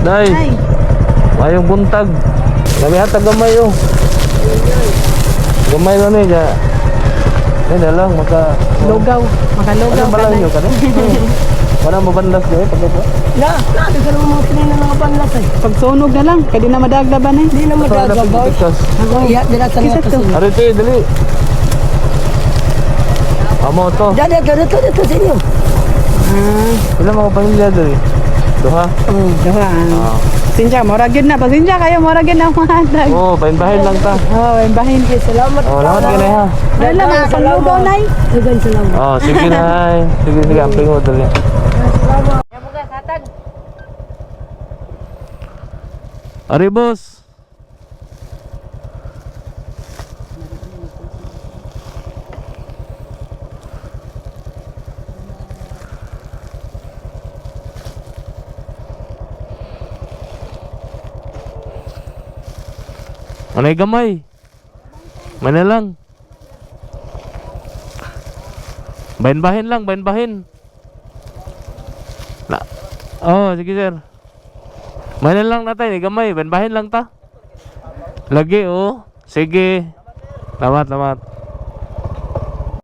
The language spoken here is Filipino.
Day, Ay, mayong buntag. Kami hatag gamay oh. Gamay lang eh. Ay na lang, lugaw. Makalugaw ano ka ba lang na. nyo ka Wala mabandas nyo eh, pag ito. Di ka naman mga pinay na mga panlas eh. Pagsunog na lang, kaya di na madagdaban eh. Di na madagabaw. Ako iya, di na sa Kisa mga to. kasunod. Ari ito dali. Amo to. Dito sa inyo. Ilan mga pamilya dali? Duha? Diba? Sinsya, murag yun na. Pag sinsya kayo, murag yun na mahatag. Oo, bahin-bahin lang ta. May bahin. Salamat. Lahat ka na ha. Ano lang, panglugaw na eh. Dagan salamat. Sige na ay. Sige, amping mo dali. Ari boss. Anay gamay. Mana lang. Bahin-bahin lang, bahin-bahin. Sige sir. Mana lang natin, gamay, bahin-bahin lang ta. Lagi oh. Sige. Tamat.